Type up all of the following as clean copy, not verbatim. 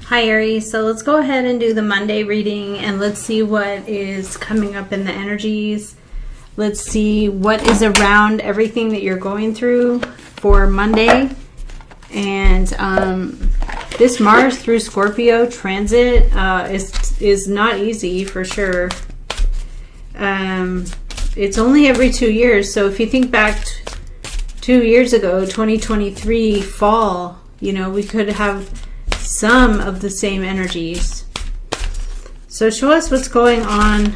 Hi Aries, so let's go ahead and do the Monday reading and let's see what is coming up in the energies. Let's see what is around everything that you're going through for Monday. And this Mars through Scorpio transit is not easy for sure. It's only every 2 years, so if you think back 2 years ago, 2023 fall, you know, we could have some of the same energies. So show us what's going on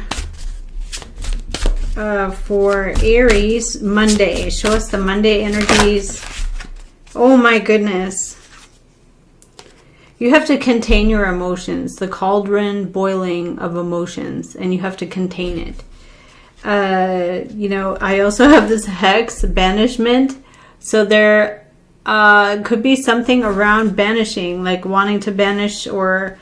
for Aries Monday. Show us the Monday energies. Oh my goodness. You have to contain your emotions, the cauldron boiling of emotions, and you have to contain it. You know, I also have this hex, banishment. So there could be something around banishing, like wanting to banish, or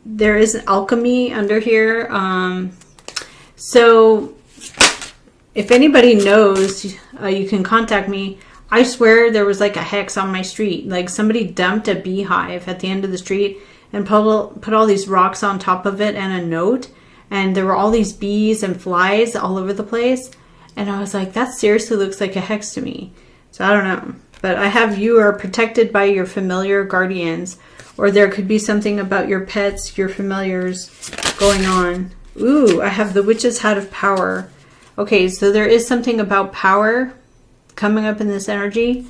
there is alchemy under here. So if anybody knows, you can contact me. I swear there was like a hex on my street. Like somebody dumped a beehive at the end of the street and put all these rocks on top of it and a note. And there were all these bees and flies all over the place. And I was like, that seriously looks like a hex to me. So I don't know. But I have you are protected by your familiar guardians. Or there could be something about your pets, your familiars going on. Ooh, I have the witch's hat of power. Okay, so there is something about power coming up in this energy.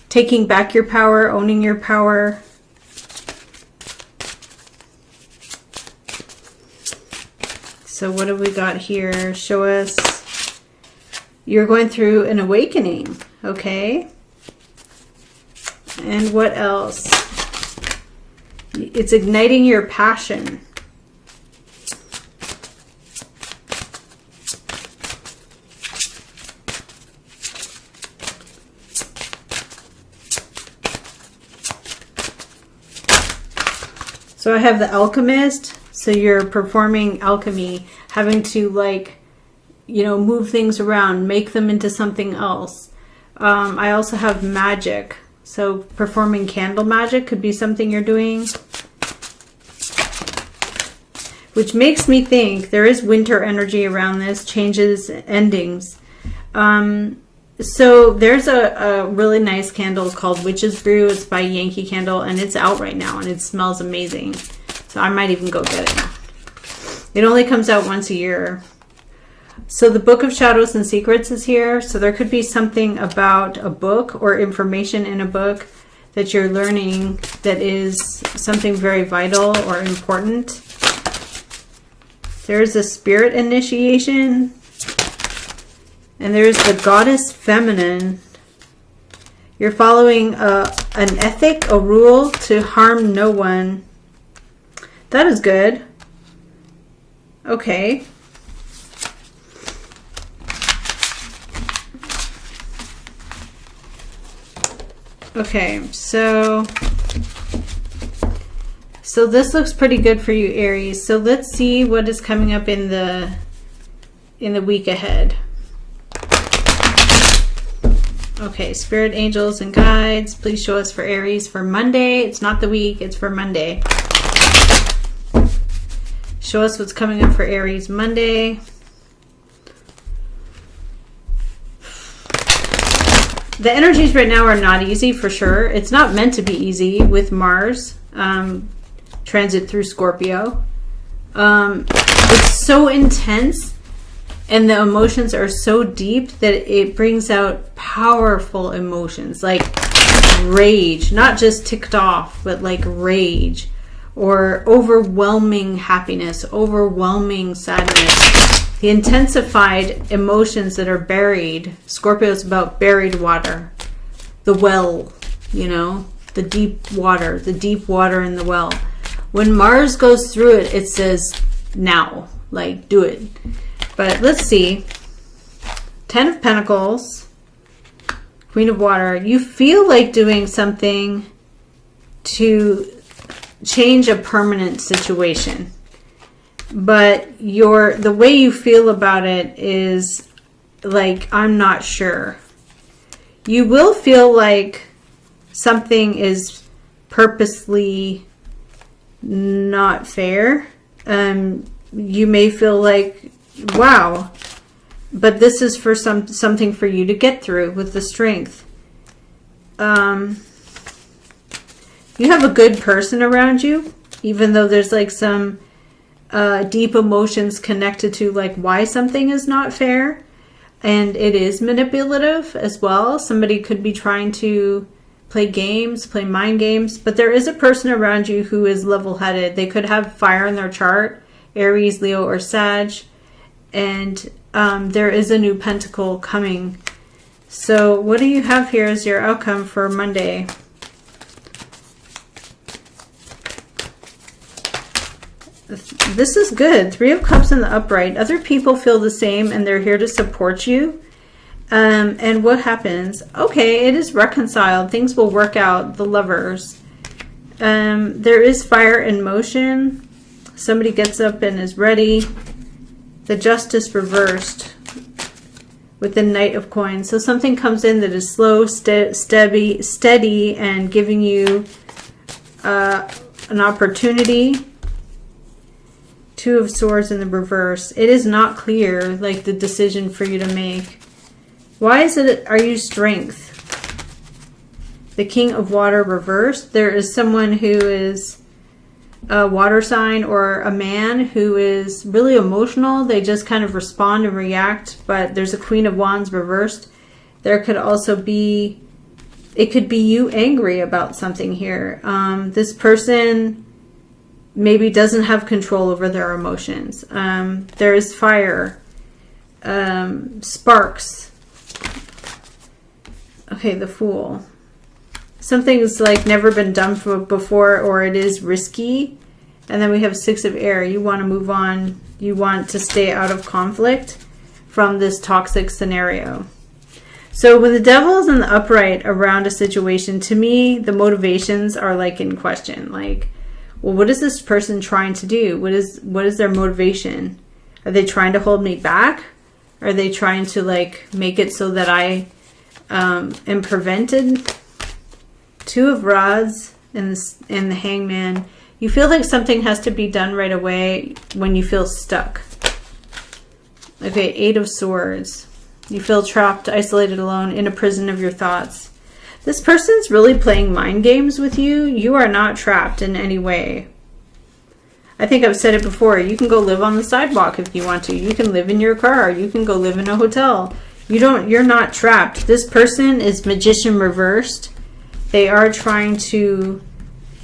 Taking back your power, owning your power. So what do we got here? Show us. You're going through an awakening, okay? And what else? It's igniting your passion. So I have the alchemist. So you're performing alchemy, having to like, you know, move things around, make them into something else. I also have magic. So performing candle magic could be something you're doing. Which makes me think there is winter energy around this, changes, endings. So there's a really nice candle called Witch's Brew. It's by Yankee Candle and it's out right now and it smells amazing. So I might even go get it. It only comes out once a year. So the Book of Shadows and Secrets is here. So there could be something about a book or information in a book that you're learning that is something very vital or important. There's a spirit initiation. And there's the goddess feminine. You're following an ethic, a rule to harm no one. That is good. Okay. Okay, so this looks pretty good for you, Aries. So let's see what is coming up in the week ahead. Okay, spirit angels and guides, please show us for Aries for Monday. It's not the week, it's for Monday. Show us what's coming up for Aries Monday. The energies right now are not easy for sure. It's not meant to be easy with Mars transit through Scorpio. It's so intense and the emotions are so deep that it brings out powerful emotions like rage, not just ticked off, but like rage. Or overwhelming happiness, overwhelming sadness. The intensified emotions that are buried. Scorpio is about buried water. The well, you know, the deep water in the well. When Mars goes through it, it says now, like do it. But let's see. 10 of Pentacles, Queen of Water. You feel like doing something to change a permanent situation, but the way you feel about it is like, I'm not sure. You will feel like something is purposely not fair. You may feel like, wow, but this is for something for you to get through with the strength. You have a good person around you, even though there's like some deep emotions connected to like why something is not fair. And it is manipulative as well. Somebody could be trying to play games, play mind games, but there is a person around you who is level-headed. They could have fire in their chart, Aries, Leo, or Sag, and there is a new pentacle coming. So what do you have here as your outcome for Monday? This is good. 3 of Cups in the upright. Other people feel the same and they're here to support you. And what happens? Okay, it is reconciled. Things will work out. The Lovers. There is fire in motion. Somebody gets up and is ready. The Justice reversed with the Knight of Coins. So something comes in that is slow, steady, and giving you an opportunity. 2 of Swords in the reverse. It is not clear, like the decision for you to make. Why is it, are you strength? The King of Water reversed. There is someone who is a water sign or a man who is really emotional. They just kind of respond and react, but there's a Queen of Wands reversed. There could also be, it could be you angry about something here. This person maybe doesn't have control over their emotions. There is fire, sparks. Okay, the Fool. Something's like never been done before, or it is risky. And then we have 6 of Air. You want to move on. You want to stay out of conflict from this toxic scenario. So when the Devil is in the upright around a situation, to me, the motivations are like in question. Like, well, what is this person trying to do? What is their motivation? Are they trying to hold me back? Are they trying to like make it so that I am prevented? 2 of Rods and the Hangman. You feel like something has to be done right away when you feel stuck. Okay, 8 of Swords. You feel trapped, isolated, alone, in a prison of your thoughts. This person's really playing mind games with you. You are not trapped in any way. I think I've said it before. You can go live on the sidewalk if you want to. You can live in your car. You can go live in a hotel. You're not trapped. This person is Magician reversed. They are trying to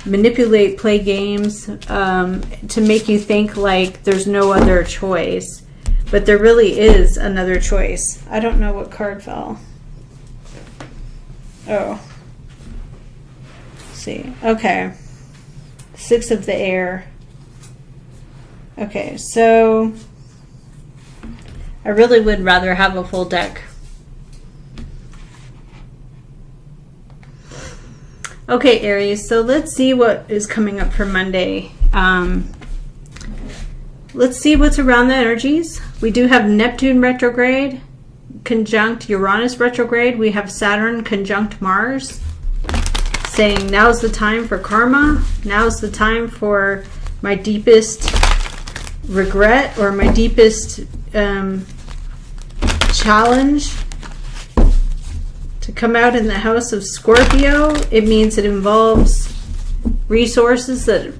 manipulate, play games, to make you think like there's no other choice. But there really is another choice. I don't know what card fell. Oh. Let's see. Okay. 6 of the Air. Okay, so I really would rather have a full deck. Okay, Aries, so let's see what is coming up for Monday. Let's see what's around the energies. We do have Neptune retrograde, conjunct Uranus retrograde. We have Saturn conjunct Mars, saying now's the time for karma. Now's the time for my deepest regret or my deepest challenge to come out in the house of Scorpio. It means it involves resources that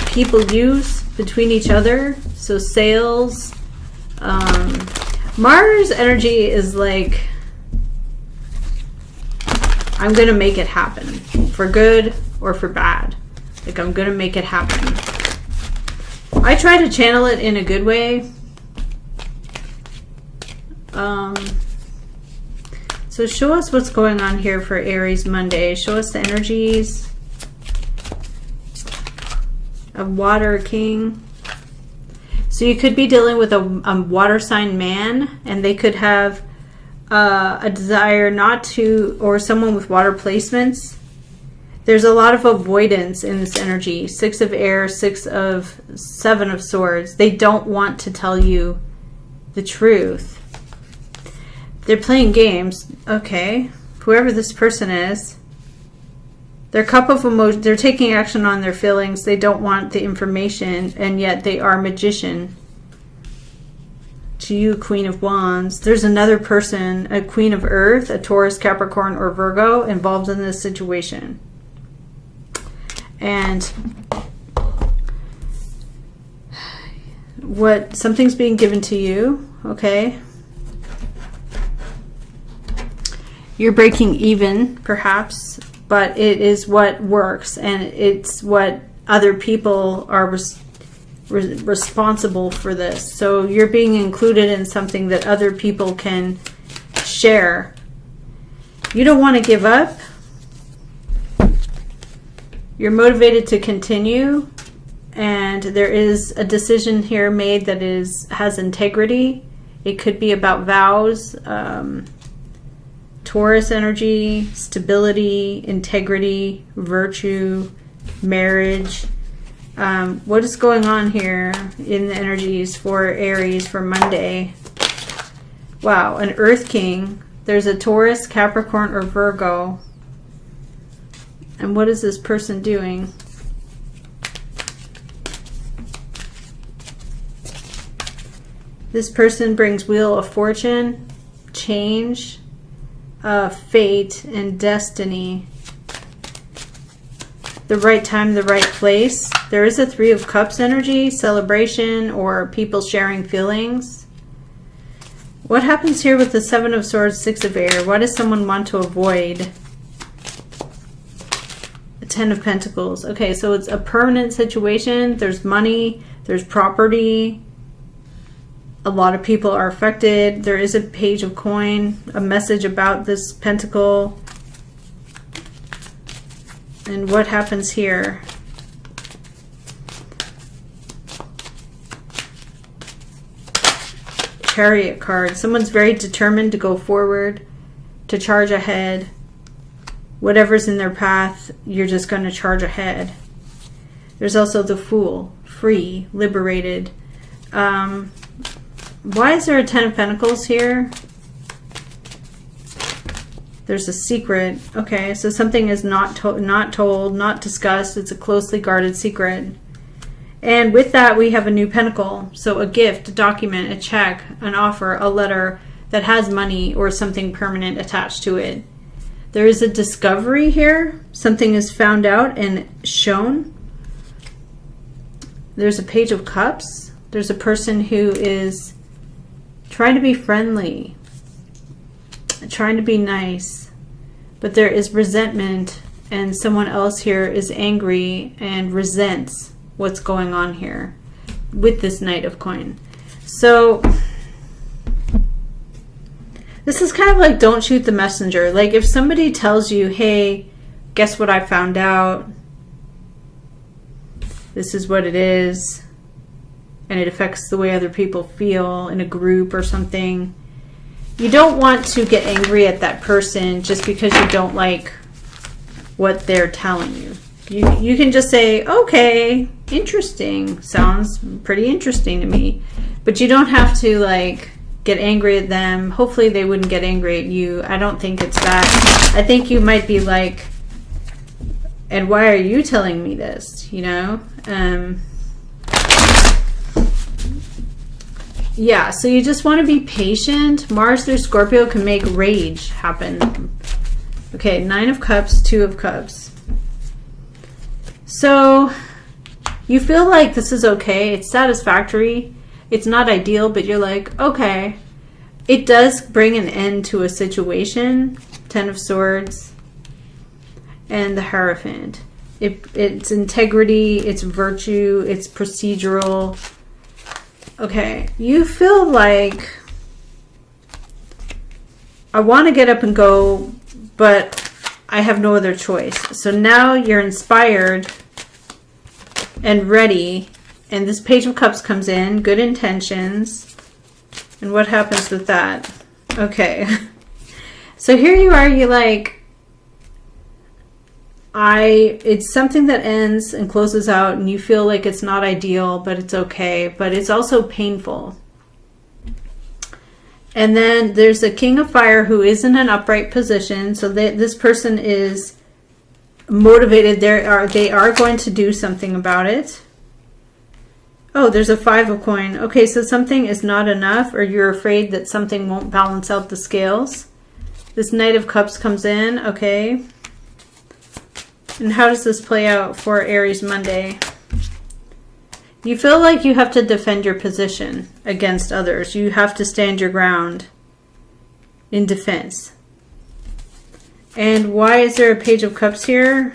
people use between each other. So sales. Mars energy is like, I'm going to make it happen for good or for bad. Like, I'm going to make it happen. I try to channel it in a good way. So show us what's going on here for Aries Monday. Show us the energies of Water King. So you could be dealing with a water sign man, and they could have a desire not to, or someone with water placements. There's a lot of avoidance in this energy. 6 of Air, 7 of Swords. They don't want to tell you the truth. They're playing games. Okay. Whoever this person is. Their cup of emotion, they're taking action on their feelings. They don't want the information, and yet they are magician. To you, Queen of Wands. There's another person, a Queen of Earth, a Taurus, Capricorn, or Virgo, involved in this situation. And something's being given to you, okay? You're breaking even, perhaps, but it is what works, and it's what other people are responsible for this. So you're being included in something that other people can share. You don't want to give up. You're motivated to continue, and there is a decision here made that has integrity. It could be about vows, Taurus energy, stability, integrity, virtue, marriage. What is going on here in the energies for Aries for Monday? Wow, an Earth King. There's a Taurus, Capricorn, or Virgo. And what is this person doing? This person brings Wheel of Fortune, change, fate, and destiny. The right time, the right place. There is a Three of Cups energy, celebration, or people sharing feelings. What happens here with the Seven of Swords, Six of Air? What does someone want to avoid? A Ten of Pentacles. Okay, so it's a permanent situation. There's money, there's property. A lot of people are affected. There is a Page of Coin, a message about this pentacle. And what happens here? Chariot card. Someone's very determined to go forward, to charge ahead. Whatever's in their path, you're just going to charge ahead. There's also the Fool, free, liberated. Why is there a Ten of Pentacles here? There's a secret. Okay, so something is not told, not discussed. It's a closely guarded secret. And with that, we have a new pentacle. So a gift, a document, a check, an offer, a letter that has money or something permanent attached to it. There is a discovery here. Something is found out and shown. There's a Page of Cups. There's a person who is trying to be friendly, trying to be nice, but there is resentment, and someone else here is angry and resents what's going on here with this Knight of Coin. So this is kind of like don't shoot the messenger. Like if somebody tells you, hey, guess what I found out? This is what it is, and it affects the way other people feel in a group or something. You don't want to get angry at that person just because you don't like what they're telling you. You can just say, okay, interesting. Sounds pretty interesting to me. But you don't have to like get angry at them. Hopefully they wouldn't get angry at you. I don't think it's that. I think you might be like, and why are you telling me this? You know? Yeah, so you just want to be patient. Mars through Scorpio can make rage happen. Okay, Nine of Cups, Two of Cups. So you feel like this is okay. It's satisfactory. It's not ideal, but you're like, okay. It does bring an end to a situation. Ten of Swords and the Hierophant. It's integrity, it's virtue, it's procedural. Okay, you feel like I want to get up and go, but I have no other choice. So now you're inspired and ready, and this Page of Cups comes in, good intentions. And what happens with that? Okay. So here you are, you like, it's something that ends and closes out, and you feel like it's not ideal, but it's okay, but it's also painful. And then there's a King of Fire who is in an upright position, so this person is motivated. They are going to do something about it. Oh, there's a 5 of coin. Okay, so something is not enough, or you're afraid that something won't balance out the scales. This Knight of Cups comes in. Okay. And how does this play out for Aries Monday? You feel like you have to defend your position against others. You have to stand your ground in defense. And why is there a Page of Cups here?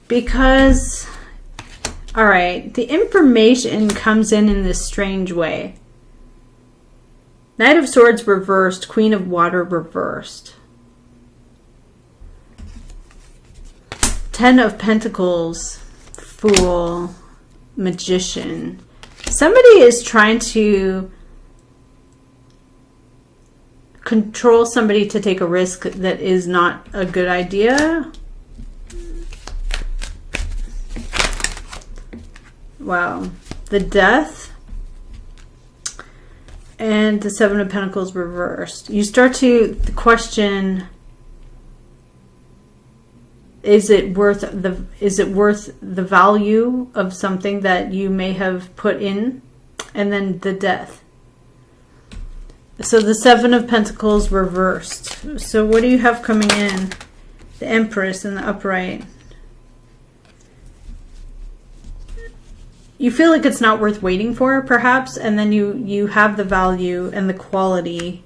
Because, all right, the information comes in this strange way. Knight of Swords reversed, Queen of Water reversed. 10 of Pentacles, Fool, Magician. Somebody is trying to control somebody to take a risk that is not a good idea. Wow. The Death and the 7 of Pentacles reversed. You start to question, is it worth the value of something that you may have put in? And then the Death. So the 7 of Pentacles reversed. So what do you have coming in? The Empress in the upright. You feel like it's not worth waiting for, perhaps, and then you have the value and the quality.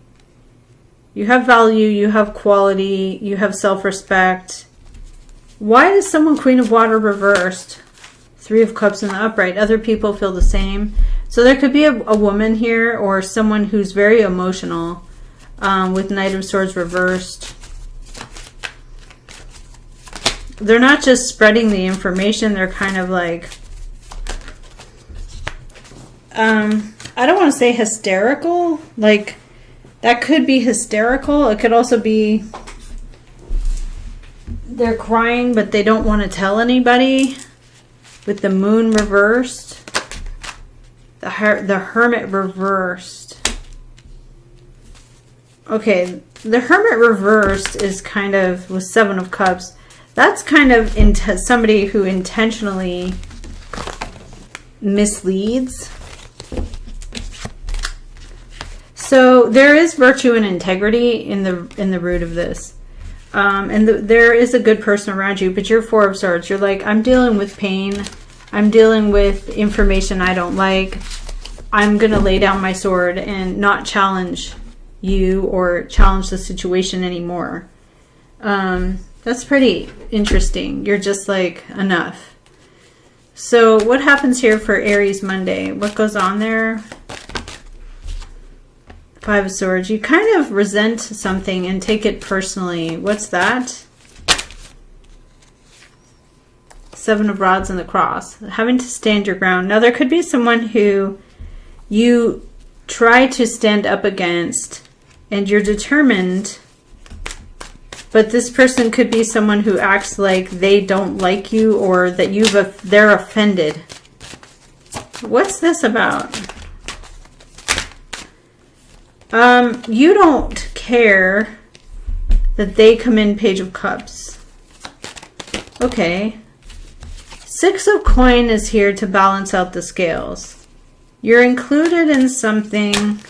You have value, you have quality, you have self-respect. Why is someone Queen of Water reversed? 3 of Cups in the upright. Other people feel the same. So there could be a woman here or someone who's very emotional with Knight of Swords reversed. They're not just spreading the information. They're kind of like, I don't want to say hysterical. Like, that could be hysterical. It could also be they're crying, but they don't want to tell anybody. With the Moon reversed. The Hermit reversed. Okay, the Hermit reversed is kind of, with 7 of Cups, that's kind of somebody who intentionally misleads. So there is virtue and integrity in the root of this. And there is a good person around you, but you're 4 of Swords. You're like, I'm dealing with pain. I'm dealing with information I don't like. I'm going to lay down my sword and not challenge you or challenge the situation anymore. That's pretty interesting. You're just like, enough. So what happens here for Aries Monday? What goes on there? 5 of Swords. You kind of resent something and take it personally. What's that? 7 of Rods and the Cross. Having to stand your ground. Now there could be someone who you try to stand up against and you're determined, but this person could be someone who acts like they don't like you or that they're offended. What's this about? You don't care that they come in Page of Cups. Okay. 6 of Coin is here to balance out the scales. You're included in something.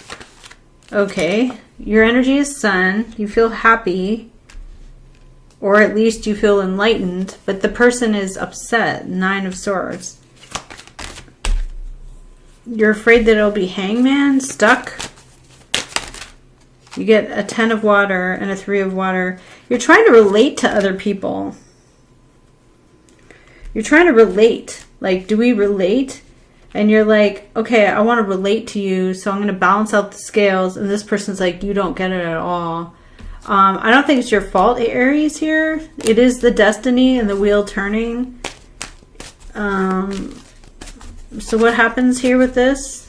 Okay. Your energy is Sun. You feel happy. Or at least you feel enlightened. But the person is upset. 9 of Swords. You're afraid that it'll be Hangman, stuck. You get a 10 of Water and a 3 of Water. You're trying to relate to other people. You're trying to relate. Like, do we relate? And you're like, okay, I want to relate to you, so I'm going to balance out the scales. And this person's like, you don't get it at all. I don't think it's your fault, Aries, here. It is the destiny and the wheel turning. So what happens here with this?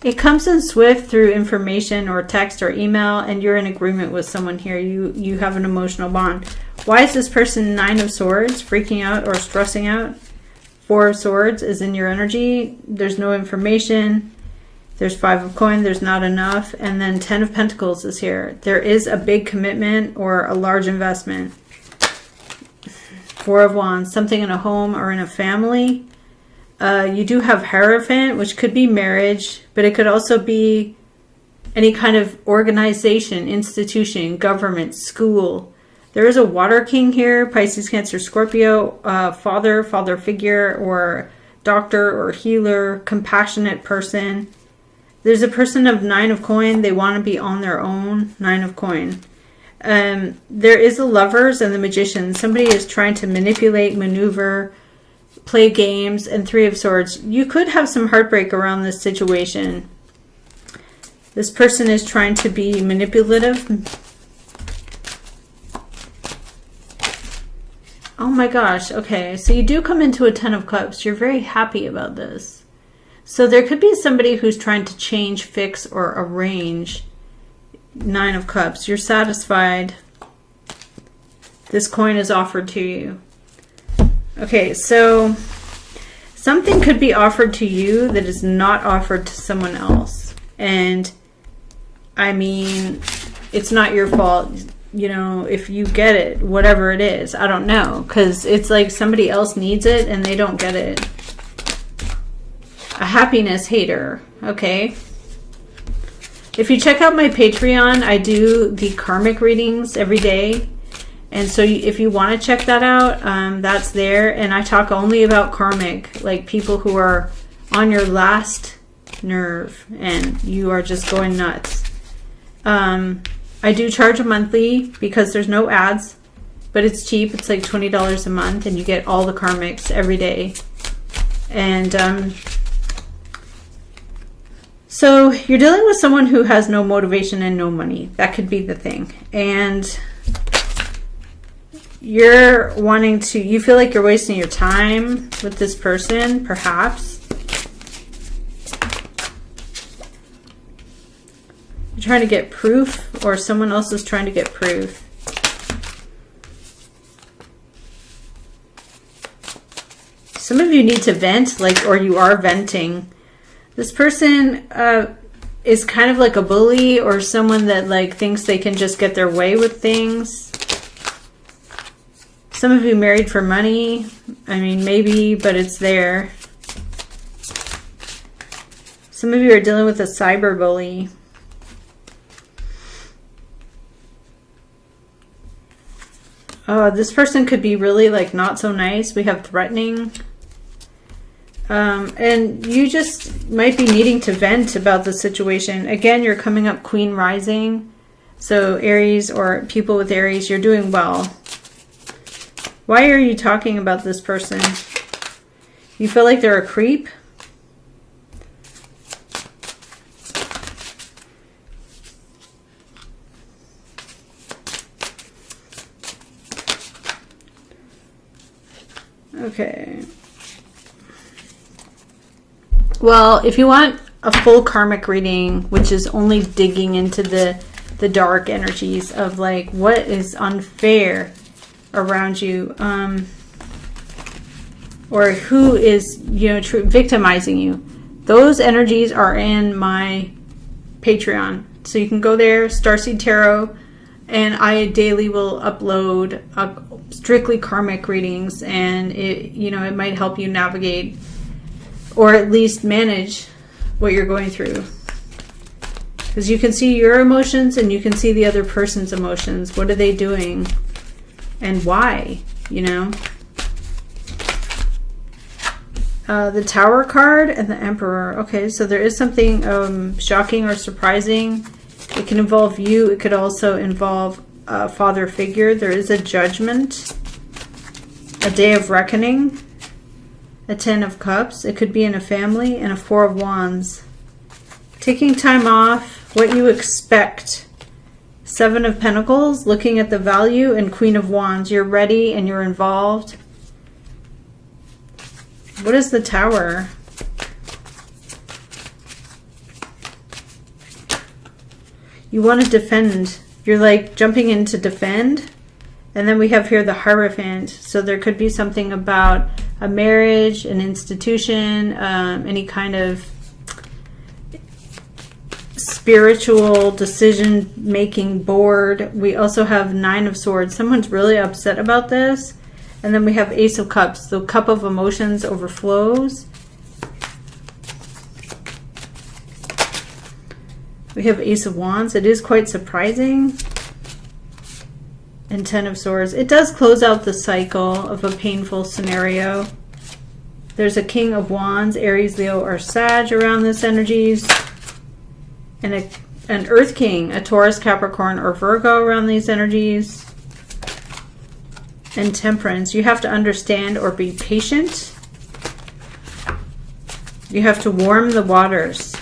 It comes in swift through information or text or email, and you're in agreement with someone here. You have an emotional bond. Why is this person 9 of Swords, freaking out or stressing out? 4 of Swords is in your energy. There's no information. There's 5 of coin, there's not enough. And then 10 of pentacles is here. There is a big commitment or a large investment. 4 of wands, something in a home or in a family. You do have Hierophant, which could be marriage, but it could also be any kind of organization, institution, government, school. There is a water king here, Pisces, Cancer, Scorpio, father figure, or doctor or healer, compassionate person. There's a person of 9 of coin. They want to be on their own. 9 of coin. There is the lovers and the magician. Somebody is trying to manipulate, maneuver, play games, and 3 of swords. You could have some heartbreak around this situation. This person is trying to be manipulative. Oh my gosh. Okay. So you do come into a 10 of cups. You're very happy about this. So there could be somebody who's trying to change, fix, or arrange. 9 of cups. You're satisfied. This coin is offered to you. Okay. So something could be offered to you that is not offered to someone else. And I mean, it's not your fault. You know, if you get it, whatever it is, I don't know, because it's like somebody else needs it and they don't get it. A happiness hater. Okay. If you check out my Patreon, I do the karmic readings every day. And so if you want to check that out, that's there. And I talk only about karmic, like people who are on your last nerve and you are just going nuts. I do charge a monthly because there's no ads, but it's cheap. It's like $20 a month and you get all the karmics every day. And so you're dealing with someone who has no motivation and no money. That could be the thing. And you're wanting to, you feel like you're wasting your time with this person, perhaps. You're trying to get proof, or someone else is trying to get proof. Some of you need to vent, like, or you are venting. This person is kind of like a bully or someone that like thinks they can just get their way with things. Some of you married for money. I mean, maybe, but it's there. Some of you are dealing with a cyber bully. This person could be really like not so nice. We have threatening. And you just might be needing to vent about the situation. Again, you're coming up Queen Rising. So Aries or people with Aries, you're doing well. Why are you talking about this person? You feel like they're a creep? Okay. Well, if you want a full karmic reading, which is only digging into the dark energies of like what is unfair around you, or who is, you know, victimizing you, those energies are in my Patreon. So you can go there, Starseed Tarot, and I daily will upload strictly karmic readings, and it, you know, it might help you navigate or at least manage what you're going through. Because you can see your emotions and you can see the other person's emotions. What are they doing? And why? You know? The Tower card and the Emperor. Okay, so there is something shocking or surprising. It can involve you. It could also involve a father figure. There is a judgment. A day of reckoning. A 10 of cups. It could be in a family. And a 4 of wands. Taking time off. What you expect. 7 of pentacles. Looking at the value. And Queen of wands. You're ready and you're involved. What is the Tower? You want to defend. You're like jumping in to defend. And then we have here the Hierophant. So there could be something about a marriage, an institution, any kind of spiritual decision-making board. We also have Nine of Swords. Someone's really upset about this. And then we have Ace of Cups. The cup of emotions overflows. We have Ace of Wands. It is quite surprising. And Ten of Swords. It does close out the cycle of a painful scenario. There's a King of Wands, Aries, Leo, or Sag around this energies. And an Earth King, a Taurus, Capricorn, or Virgo around these energies. And Temperance. You have to understand or be patient. You have to warm the waters.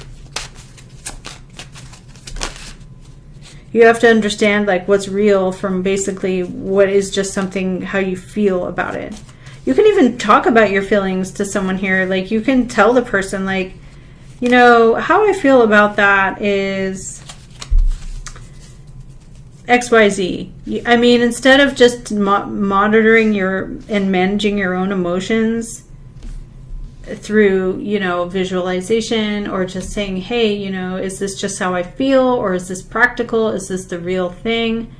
You have to understand like what's real from basically what is just something, how you feel about it. You can even talk about your feelings to someone here. Like you can tell the person like, you know, how I feel about that is XYZ. I mean, instead of just monitoring and managing your own emotions through, you know, visualization or just saying, hey, you know, is this just how I feel, or is this practical? Is this the real thing?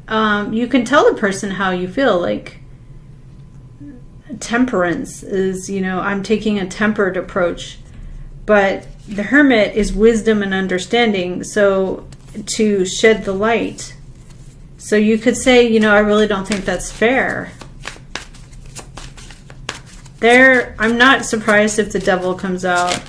You can tell the person how you feel. Like Temperance is, you know, I'm taking a tempered approach, but the Hermit is wisdom and understanding. So to shed the light. So you could say, you know, I really don't think that's fair. There, I'm not surprised if the Devil comes out.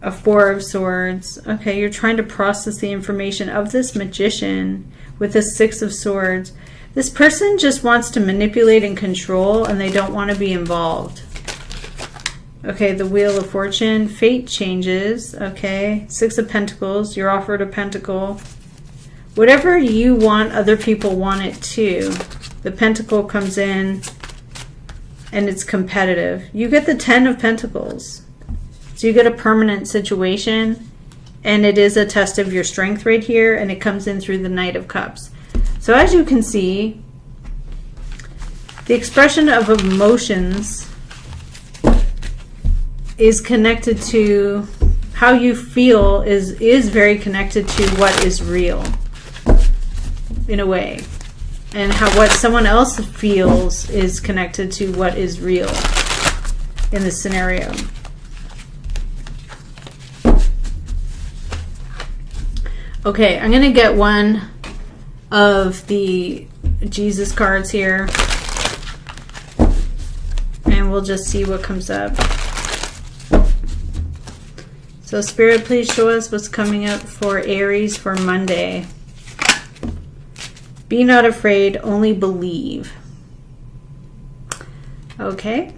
A Four of Swords. Okay, you're trying to process the information of this Magician with a Six of Swords. This person just wants to manipulate and control, and they don't want to be involved. Okay, the Wheel of Fortune. Fate changes. Okay, Six of Pentacles. You're offered a pentacle. Whatever you want, other people want it too. The Pentacle comes in. And it's competitive. You get the Ten of Pentacles. So you get a permanent situation. And it is a test of your strength right here. And it comes in through the Knight of Cups. So as you can see, the expression of emotions is connected to how you feel is very connected to what is real. In a way. And how what someone else feels is connected to what is real in this scenario. Okay, I'm going to get one of the Jesus cards here. And we'll just see what comes up. So Spirit, please show us what's coming up for Aries for Monday. Be not afraid, only believe. Okay.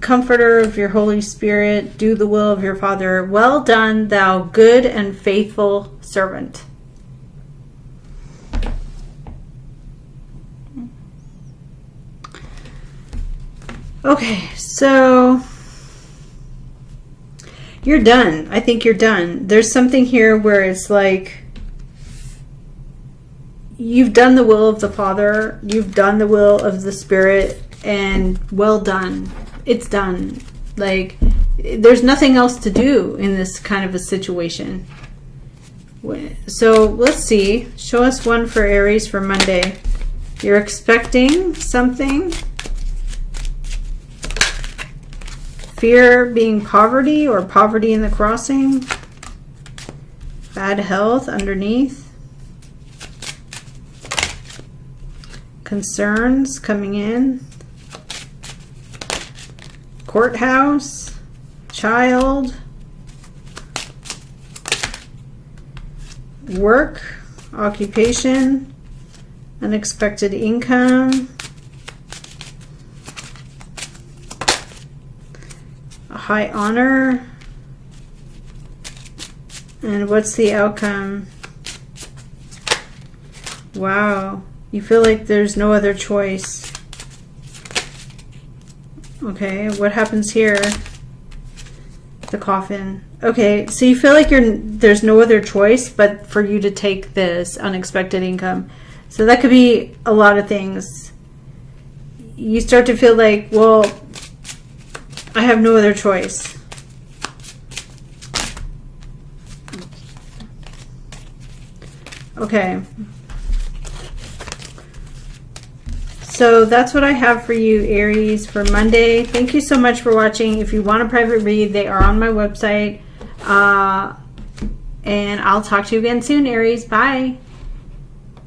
Comforter of your Holy Spirit, do the will of your Father. Well done, thou good and faithful servant. Okay, so you're done. I think you're done. There's something here where it's like you've done the will of the Father, you've done the will of the Spirit, and well done. It's done. Like, there's nothing else to do in this kind of a situation. So let's see. Show us one for Aries for Monday. You're expecting something. Fear being poverty or poverty in the crossing. Bad health underneath. Concerns coming in. Courthouse. Child. Work. Occupation. Unexpected income. High honor. And what's the outcome? Wow. You feel like there's no other choice. Okay, what happens here? The coffin. Okay, so you feel like there's no other choice but for you to take this unexpected income. So that could be a lot of things. you start to feel like, well, I have no other choice. Okay. So that's what I have for you, Aries, for Monday. Thank you so much for watching. If you want a private read, they are on my website. And I'll talk to you again soon, Aries. Bye.